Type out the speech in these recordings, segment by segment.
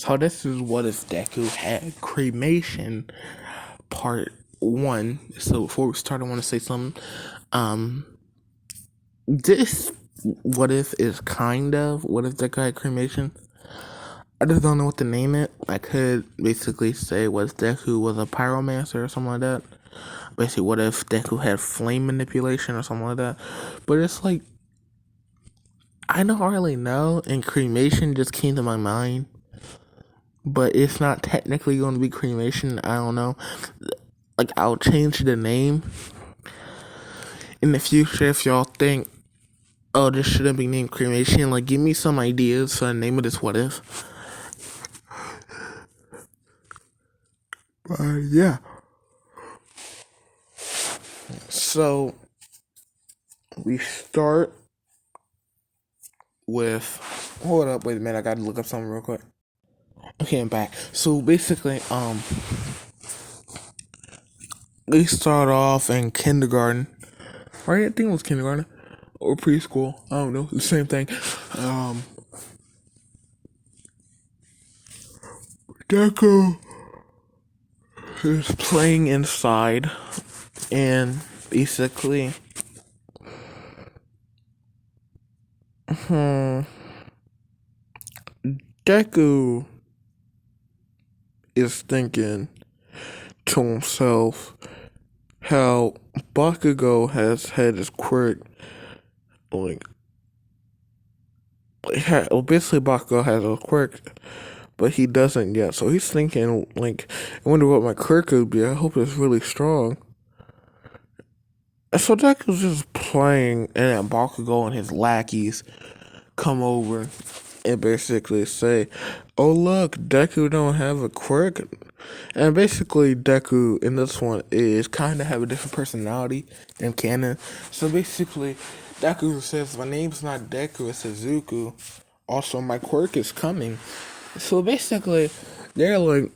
So this is what if Deku had Cremation Part 1. So before we start, I want to say something. Um, this what if is kind of what if Deku had Cremation. I just don't know what to name it. I could basically say what if Deku was a pyromancer or something like that. Basically, what if Deku had flame manipulation or something like that. But it's like, I don't really know, and Cremation just came to my mind. But it's not technically going to be Cremation. I don't know. Like, I'll change the name in the future if y'all think, oh, this shouldn't be named Cremation. Like, give me some ideas for the name of this what if. Yeah. So, we start with. Hold up, wait a minute. I gotta look up something real quick. Okay, I'm back. So basically, they start off in kindergarten. Right? I think it was kindergarten or preschool. I don't know. The same thing. Deku is playing inside, and basically, Deku is thinking to himself how Bakugo has had his quirk, basically Bakugo has a quirk, but he doesn't yet. So he's thinking, like, I wonder what my quirk could be. I hope it's really strong. And so Deku's just playing, and then Bakugo and his lackeys come over and basically say, oh look, Deku don't have a quirk. And basically Deku in this one is kind of have a different personality than canon. So basically Deku says, my name's not Deku, it's Izuku. Also, my quirk is coming. So basically they're like,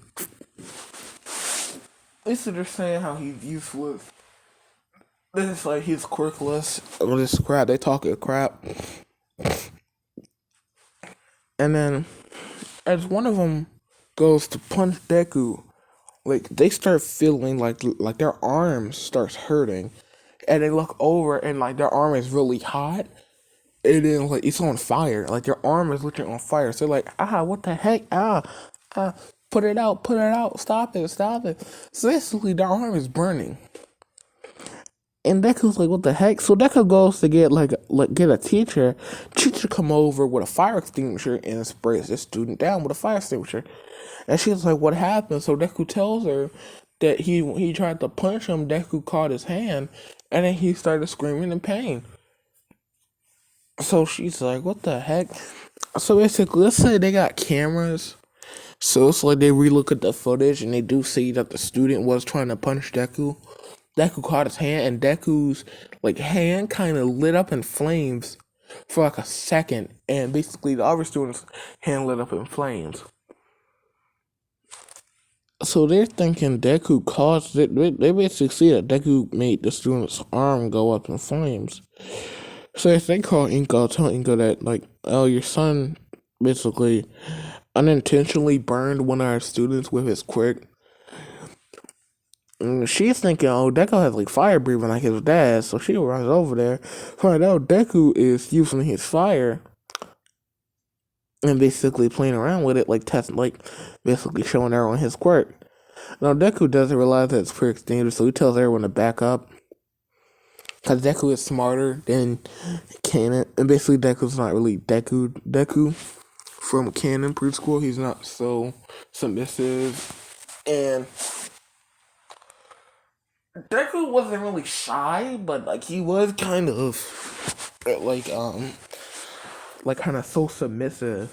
they're saying how he's useless. This is like he's quirkless or this crap. They talking crap. And then as one of them goes to punch Deku, like they start feeling like their arms starts hurting, and they look over and like their arm is really hot, and then like it's on fire, like their arm is literally on fire. So like, what the heck, put it out, stop it. So basically their arm is burning. And Deku's like, what the heck? So Deku goes to get get a teacher. Teacher come over with a fire extinguisher and sprays the student down with a fire extinguisher. And she's like, what happened? So Deku tells her that he tried to punch him. Deku caught his hand, and then he started screaming in pain. So she's like, what the heck? So basically, let's say they got cameras. So it's like they relook at the footage and they do see that the student was trying to punch Deku. Deku caught his hand, and Deku's like hand kind of lit up in flames for like a second, and basically the other student's hand lit up in flames. So they're thinking Deku caused it. They basically see that Deku made the student's arm go up in flames. So if they call Inko, tell Inko that like, oh, your son basically unintentionally burned one of our students with his quirk. And she's thinking, oh, Deku has like fire breathing like his dad, so she runs over there. Find out Deku is using his fire and basically playing around with it, like testing, like basically showing everyone his quirk. Now Deku doesn't realize that it's quirk's dangerous, so he tells everyone to back up. Cause Deku is smarter than Canon, and basically Deku's not really Deku from Canon preschool. He's not so submissive, and Deku wasn't really shy, but like he was kind of like kind of so submissive.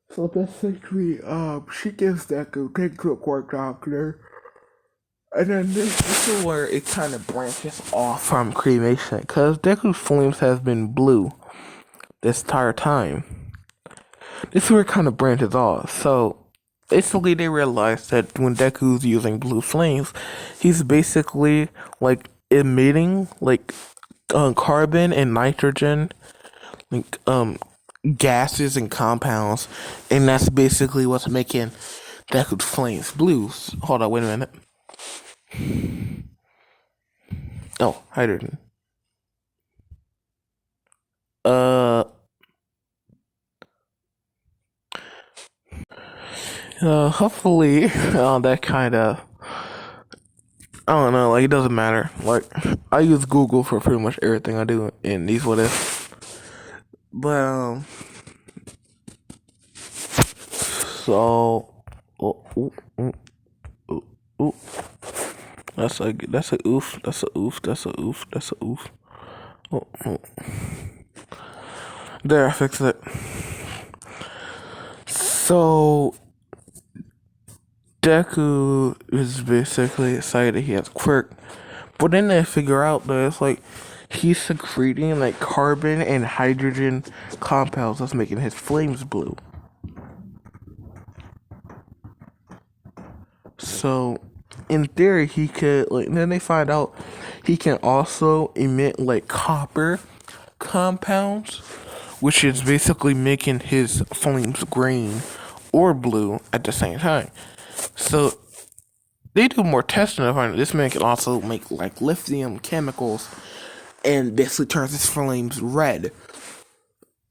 So basically, she gives Deku take to a quirk doctor, and then this is where it kind of branches off from Cremation, because Deku's flames has been blue this entire time. This is where it kind of branches off. So basically, they realize that when Deku's using blue flames, he's basically like emitting like carbon and nitrogen, like gases and compounds, and that's basically what's making Deku's flames blue. Hold on, wait a minute. Oh, hydrogen. Uh, hopefully, that kind of, I don't know, like, it doesn't matter. Like, I use Google for pretty much everything I do in these what ifs. But, so, oh, ooh, ooh, ooh, ooh. That's a oof, that's a oof, that's a oof, that's a oof. Oh, oh. There, I fixed it. So, Deku is basically excited he has Quirk, but then they figure out that it's like he's secreting like carbon and hydrogen compounds that's making his flames blue. So, in theory, he could like. Then they find out he can also emit like copper compounds, which is basically making his flames green or blue at the same time. So they do more testing to find out this man can also make like lithium chemicals and basically turns his flames red.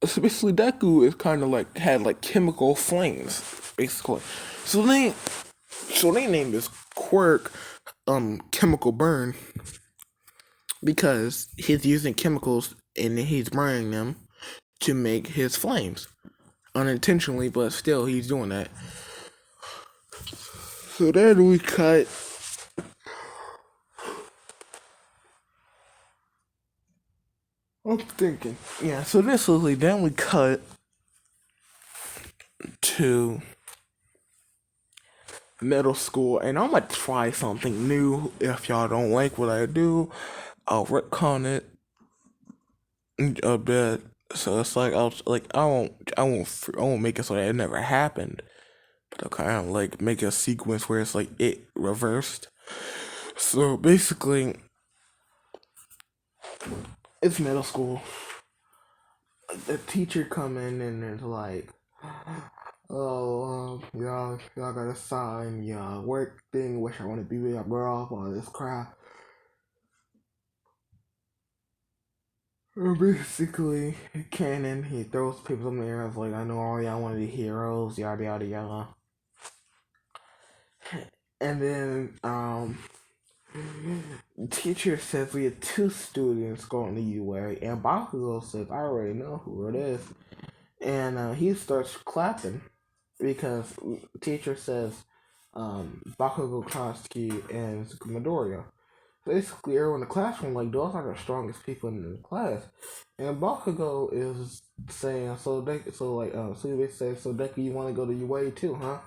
So basically Deku is kind of like had like chemical flames, basically. So they named this quirk chemical burn because he's using chemicals and he's burning them to make his flames. Unintentionally, but still he's doing that. So then we cut. I'm thinking. Yeah, so this was like then we cut to middle school and I'm gonna try something new. If y'all don't like what I do, I'll retcon it a bit. So it's like I won't make it so that it never happened. But I'll kind of like make a sequence where it's like it reversed. So basically, it's middle school. The teacher come in and it's like, oh, y'all gotta sign your work thing. Wish I want to be with your girl. All this crap. Basically, Cannon, he throws people in the air. It's like, I know all y'all want to be heroes, yada yada yada. And then, teacher says we had two students going to UA, and Bakugo says, I already know who it is. And he starts clapping because teacher says, Bakugo, Katsuki, and Midoriya. Basically, everyone in the classroom, like, those are the strongest people in the class. And Bakugo is saying, so they say, so Deku, you want to go to UA too, huh?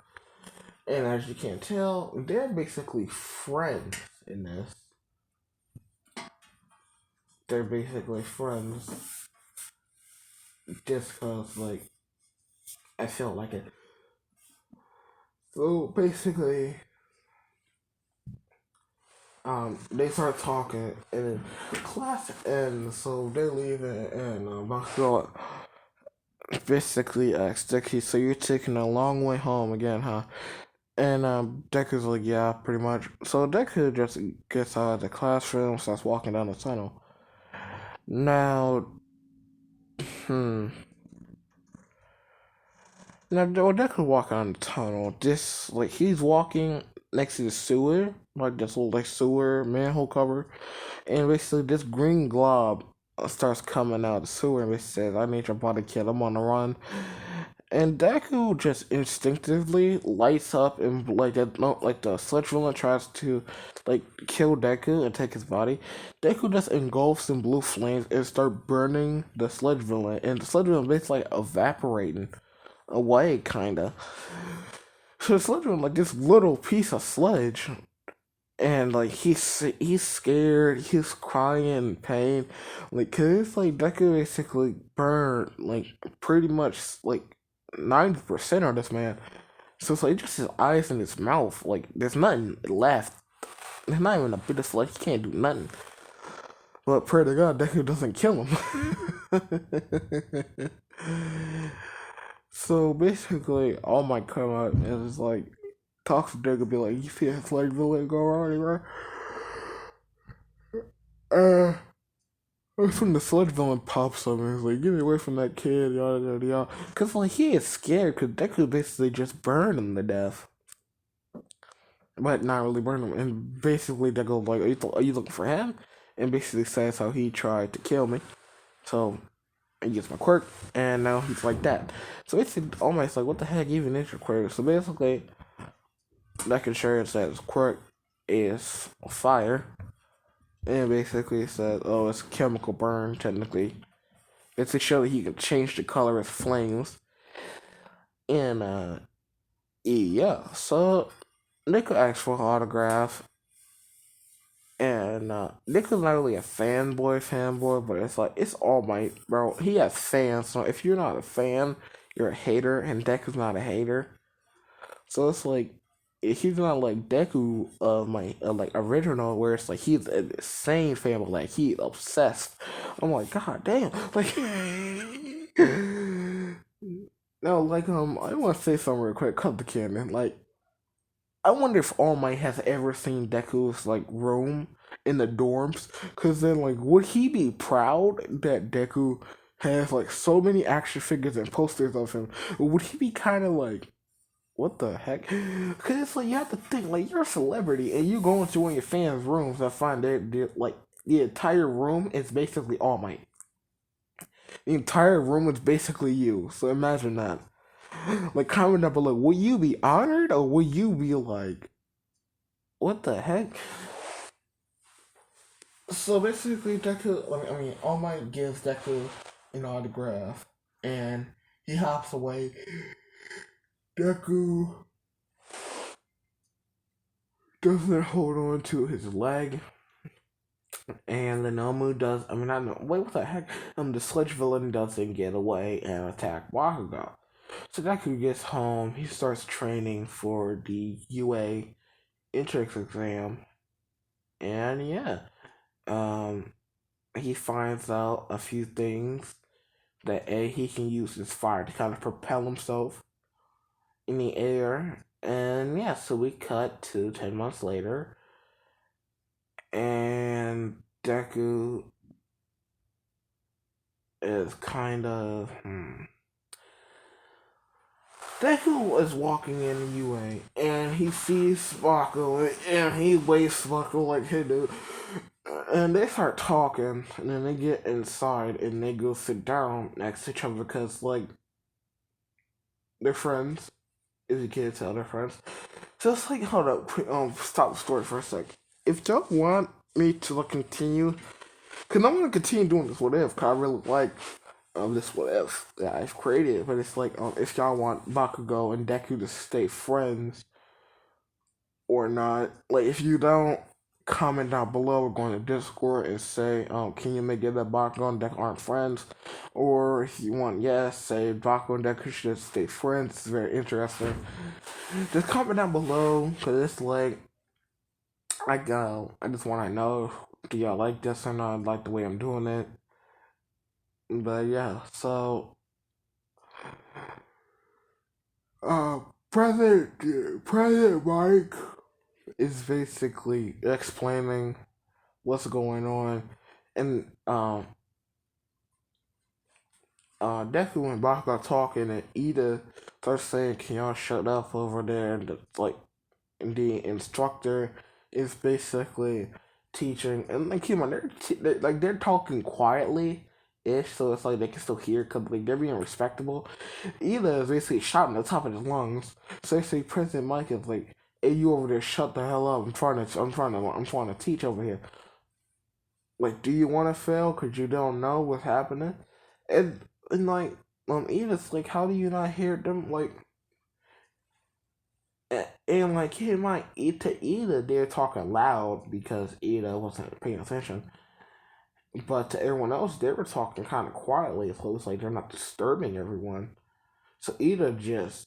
And as you can tell, they're basically friends in this. They're basically friends just because, like, I felt like it. So basically, they start talking, and then class ends, so they leave, and Bakugo basically asks Deku, so you're taking a long way home again, huh? And Deku's like, yeah, pretty much. So Deku just gets out of the classroom, starts walking down the tunnel. Now, hmm. Now, Deku walking on the tunnel. This, like, he's walking next to the sewer, like this little like sewer manhole cover, and basically this green glob starts coming out of the sewer, and it says, "I need your body, kid. I'm on the run." And Deku just instinctively lights up and like that, no, like the Sludge villain tries to like kill Deku and take his body. Deku just engulfs in blue flames and start burning the Sludge villain, and the Sludge villain basically like evaporating away, kinda. So the Sludge villain like this little piece of sludge, and like he's scared, he's crying in pain, like cause it's like Deku basically burned like pretty much like 90% of this man. So it's like just his eyes and his mouth. Like there's nothing left. There's not even a bit of sludge. He can't do nothing. But pray to God, Deku doesn't kill him. So basically, all my come out and it's like talks to Dick and be like, "You see a slave villain go around here?" Uh, from the sludge villain pops up and he's like, "Get me away from that kid, yada yada yada." Cause like he is scared, cause Deku basically just burned him to death, but not really burn him. And basically Deku like, are you looking for him?" And basically says how he tried to kill me. So he gets my quirk, and now he's like that. So basically, almost like, what the heck even is your quirk? So basically, that can show that his quirk is fire, and basically it says, oh, it's chemical burn. Technically, it's to show that he can change the color of flames. And yeah, so Nico asked for an autograph, and Nico's not really a fanboy, but it's like it's All Might, bro. He has fans, so if you're not a fan, you're a hater, and Deku's not a hater. So it's like he's not like Deku of my like original, where it's like he's in the same family, like he's obsessed. I'm like, God damn, like no, like I want to say something real quick. Cut the canon, like I wonder if All Might has ever seen Deku's like room in the dorms, cause then like would he be proud that Deku has like so many action figures and posters of him? Or would he be kind of like, what the heck? Because it's like you have to think like you're a celebrity and you go into one of your fans' rooms and find that like the entire room is basically All Might. The entire room is basically you. So imagine that. Like comment down below. Will you be honored or will you be like, what the heck? So basically, Deku. All Might gives Deku an autograph, and he hops away. Deku doesn't hold on to his leg. And the Nomu does. I mean, I know. Wait, what the heck? The Sludge villain doesn't get away and attack Bakugo. So Deku gets home. He starts training for the UA entrance exam, and yeah, um, he finds out a few things that he can use his fire to kind of propel himself in the air, and yeah, so we cut to 10 months later, and Deku is kind of Deku is walking in UA and he sees Sparkle and he waves Sparkle like, hey dude. And they start talking and then they get inside and they go sit down next to each other because, like, they're friends. If you can't tell, they're friends. Just like, hold up, stop the story for a sec. If y'all want me to like, continue, because I'm going to continue doing this what if, because I really like this what if that I've created, but it's like if y'all want Bakugo and Deku to stay friends or not. Like if you don't, comment down below. We're going to Discord and say, can you make it that Bakugo and Deku aren't friends? Or if you want yes, say Bakugo and Deku should stay friends. It's very interesting. Just comment down below because it's like I just want to know, do y'all like this or not? Like the way I'm doing it. But yeah, so uh, President Mike is basically explaining what's going on, and Deku and Baka are talking, and Ida starts saying, "Can y'all shut up over there?" And the instructor is basically teaching, and like, come on, they're talking quietly. Ish, so it's like they can still hear because like they're being respectable. Ida is basically shouting at the top of his lungs. So they say President Mike is like, "Hey, you over there, shut the hell up! I'm trying to teach over here. Like, do you want to fail because you don't know what's happening?" And like, Ida's like, "How do you not hear them?" Like, and like, he might eat to Ida, they're talking loud because Ida wasn't paying attention. But to everyone else, they were talking kind of quietly, so it was like they're not disturbing everyone. So Ida just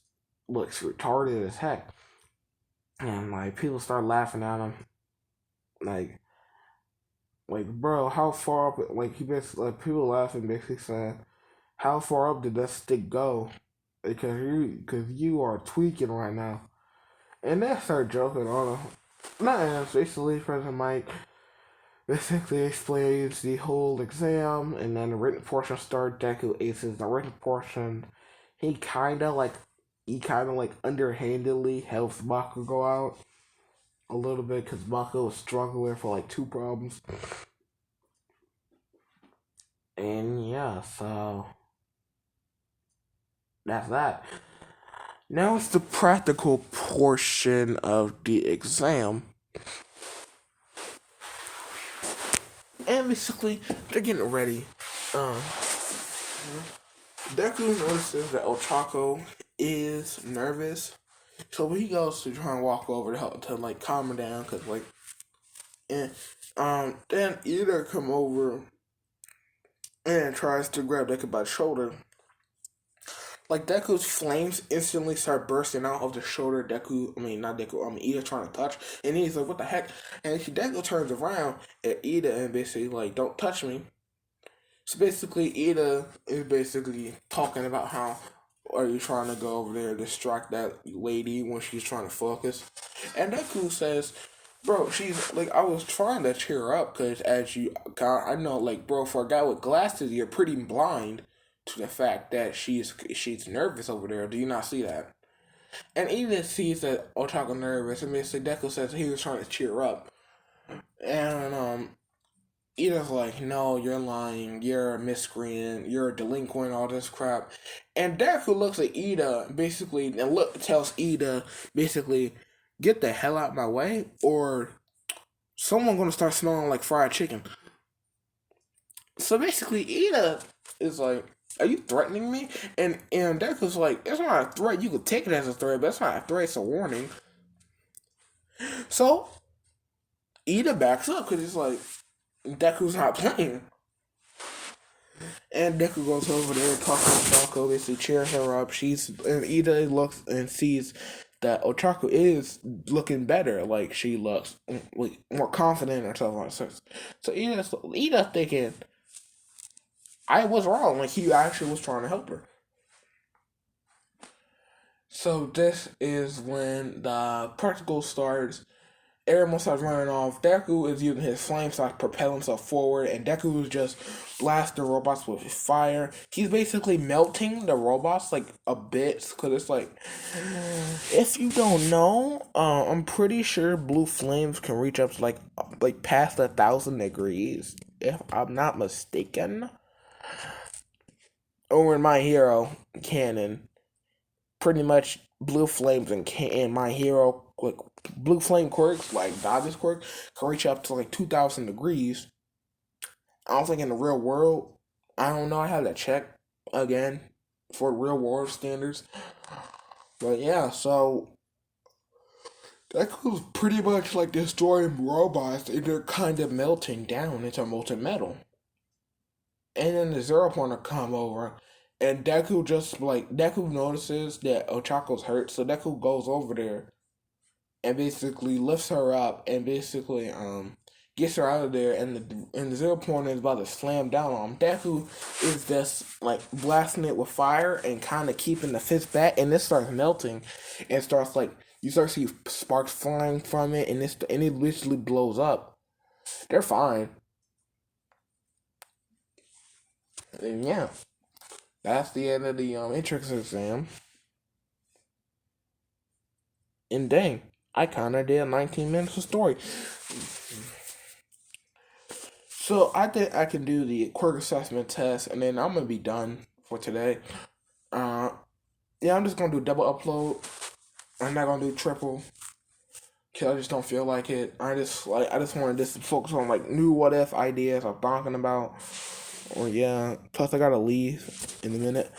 looks retarded as heck, and like people start laughing at him, like, bro, how far up? Like he basically, like people laughing, basically saying, "How far up did that stick go?" because you are tweaking right now. And they start joking on him. Not basically President Mike basically explains the whole exam, and then the written portion starts. Deku aces the written portion. He kind of like underhandedly helps Mako go out a little bit because Mako was struggling for like two problems. And yeah, so that's that. Now it's the practical portion of the exam. And basically, they're getting ready. Deku notices that Ochako is nervous. So he goes to try and walk over to help to like calm her down, cause like, and then Ida come over and tries to grab Deku by the shoulder. Like Deku's flames instantly start bursting out of the shoulder. Not Deku. Ida trying to touch, and he's like, "What the heck?" And Deku turns around at Ida and basically like, "Don't touch me." So basically, Ida is basically talking about how are you trying to go over there to distract that lady when she's trying to focus, and Deku says, "Bro, she's like I was trying to cheer her up because as you got, I know like bro, for a guy with glasses, you're pretty blind to the fact that she's nervous over there. Do you not see that?" And Ida sees that Otako nervous, and basically Deku says he was trying to cheer her up, and Ida's like, "No, you're lying. You're a miscreant. You're a delinquent. All this crap." And Deku looks at Ida basically and tells Ida basically, "Get the hell out of my way, or someone gonna start smelling like fried chicken." So basically, Ida is like, "Are you threatening me?" And Deku's like, "It's not a threat. You could take it as a threat, but it's not a threat. It's a warning." So Ida backs up because he's like, Deku's not playing. And Deku goes over there talking to Ochako, basically cheering her up. And Ida looks and sees that Ochako is looking better, like she looks like more confident or something like that. So Ida thinking, I was wrong, like he actually was trying to help her. So this is when the practical starts. Everyone starts running off. Deku is using his flame to propel himself forward, and Deku is just blasting the robots with his fire. He's basically melting the robots like a bit, because it's like, if you don't know, I'm pretty sure blue flames can reach up to like past 1,000 degrees, if I'm not mistaken. Over in My Hero canon, pretty much blue flames and My Hero like blue flame quirks like Dodge's quirk can reach up to like 2,000 degrees. I don't think in the real world. I don't know. I have to check again for real world standards. But yeah, so that was pretty much like destroying robots, and they're kind of melting down into molten metal. And then the Zero Pointer come over, and Deku notices that Ochako's hurt, so Deku goes over there and basically lifts her up and basically gets her out of there, and the 0 Pointer is about to slam down on him. Deku is just like blasting it with fire and kind of keeping the fist back, and it starts melting and starts like you start to see sparks flying from it, and it literally blows up. They're fine. And yeah, that's the end of the entrance exam. And dang, I kind of did 19 minutes of story. So I think I can do the quirk assessment test, and then I'm gonna be done for today. Uh, yeah, I'm just gonna do double upload. I'm not gonna do triple, cause I just don't feel like it. I just want to just focus on like new what if ideas I'm talking about. Or yeah, plus I gotta leave in a minute.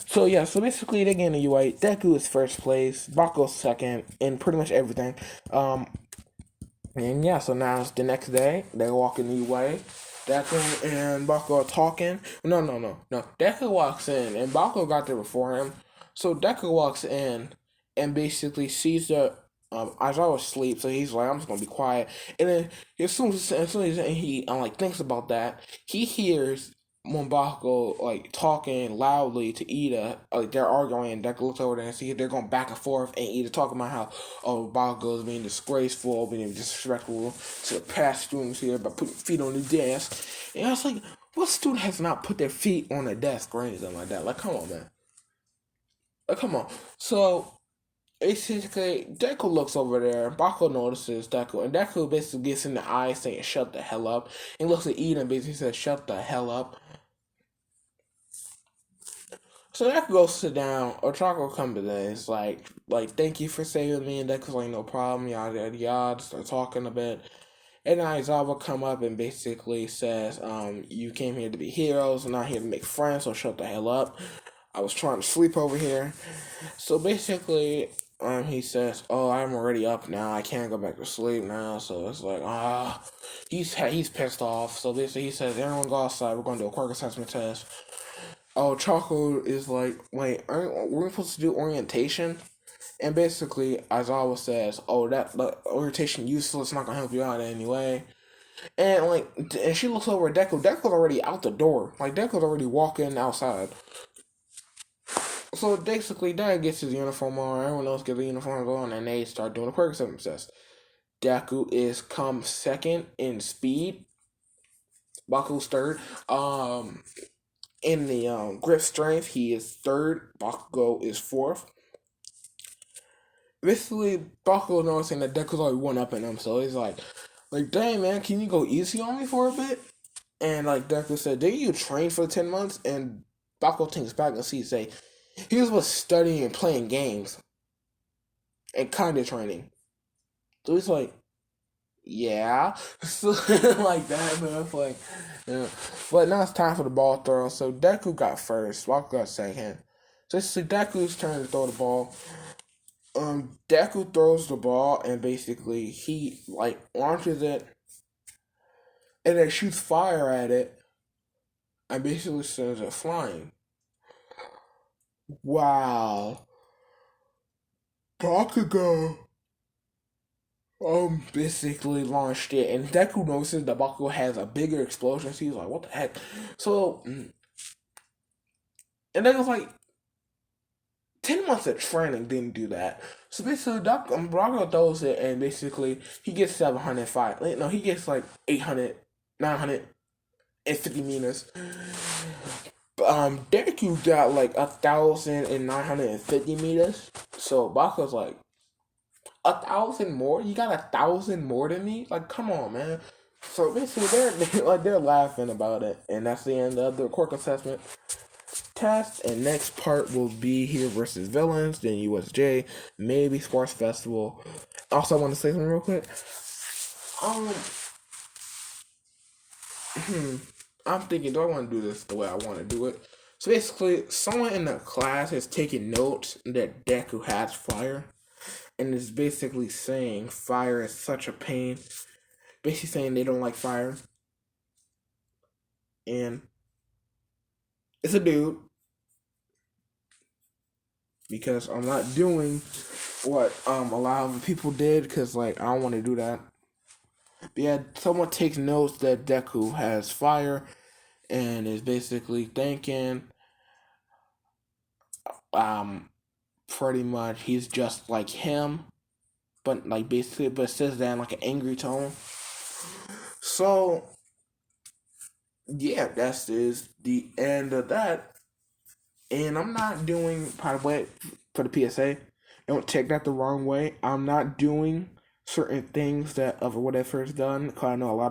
So yeah, so basically they're getting a UI. Deku is first place, Baku's second, in pretty much everything. And yeah, so now it's the next day. They're walking the way. Deku and Baku are talking. No. Deku walks in, and Baku got there before him. So Deku walks in and basically sees the Aizawa was asleep, so he's like, I'm just gonna be quiet. And then as soon as he like thinks about that, he hears when Bakugo like talking loudly to Ida, like they're arguing, and Deku looks over there and see they're going back and forth, and Ida talking about how Bakugo is being disgraceful, being disrespectful to the past students here by putting feet on the desk, and I was like, what student has not put their feet on a desk or anything like that? Like, come on, man. Like, come on. So basically, Deku looks over there. Bakugo notices Deku, and Deku basically gets in the eye saying, "Shut the hell up." And looks at Ida and basically says, "Shut the hell up." So Deku goes sit down. Ochako comes in. It's thank you for saving me. And Deku's like, no problem. Yada yada yada. Start talking a bit. And then Aizawa come up and basically says, you came here to be heroes, not here to make friends. So shut the hell up. I was trying to sleep over here. So basically, he says, "Oh, I'm already up now. I can't go back to sleep now." So it's like, he's pissed off. So basically, he says, "Everyone go outside. We're going to do a quirk assessment test." Oh, Choco is like, "Wait, aren't we supposed to do orientation?" And basically, Aizawa says, "Oh, that orientation useless. Not gonna help you out anyway." And she looks over at Deku. Deku's already out the door. Like Deku's already walking outside. So basically, Dad gets his uniform on, everyone else gets the uniforms on, and they start doing the quirk assessment test. Deku is come second in speed. Baku's third. In the grip strength, he is third. Bakugo is fourth. Basically, Bakugo noticing that Deku's already one up in him, so he's like, dang man, can you go easy on me for a bit? And like Deku said, didn't you train for 10 months? And Bakugo thinks back and sees say, he was studying and playing games and kind of training. So he's like, yeah, so, like that, man. It's like, yeah. But now it's time for the ball throw. So Deku got first, Bakugo got second. So it's Deku's turn to throw the ball. Deku throws the ball and basically he like launches it and then shoots fire at it and basically sends it flying. Wow. Bakugo basically launched it, and Deku notices that Bakugo has a bigger explosion. So he's like, "What the heck?" So, and Deku's like, 10 months of training didn't do that. So basically, Bakugo throws it, and basically he gets 705. No, he gets like 800, 950 meters. Deku got like 1,950 meters. So Bakugo's like, 1,000 more? You got 1,000 more than me? Like, come on, man. So basically, they're laughing about it, and that's the end of the quirk assessment test. And next part will be Hero versus Villains, then USJ, maybe Sports Festival. Also, I want to say something real quick. I'm thinking, do I want to do this the way I want to do it? So basically, someone in the class has taken notes that Deku has fire, and is basically saying fire is such a pain. Basically saying they don't like fire. And it's a dude. Because I'm not doing what a lot of people did, because like I don't want to do that. But yeah, someone takes notes that Deku has fire and is basically thinking pretty much he's just like him, but like basically but says that in like an angry tone. So yeah, that is the end of that. And I'm not doing, by the way, for the PSA, don't take that the wrong way. I'm not doing certain things that of whatever's done. Cause I know I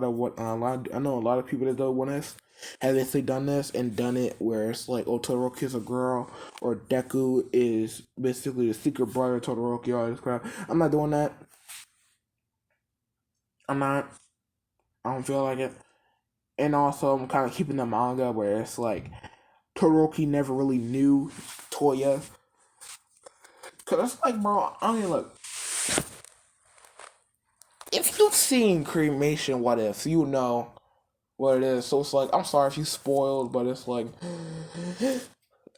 know a lot of people that don't want this have basically done this and done it where it's like, oh, Todoroki's a girl, or Deku is basically the secret brother of Todoroki, all this crap. I'm not doing that. I'm not. I don't feel like it. And also, I'm kind of keeping the manga where it's like Todoroki never really knew Toya. Cause it's like, bro, I mean, look, if you've seen Cremation, what if you know what it is? So it's like, I'm sorry if you spoiled, but it's like,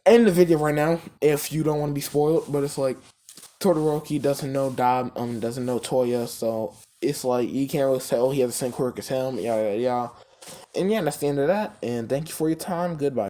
end the video right now if you don't want to be spoiled. But it's like, Todoroki doesn't know doesn't know Toya, so it's like you can't really say, oh, he has the same quirk as him, yada yada yada. And yeah, that's the end of that. And thank you for your time. Goodbye.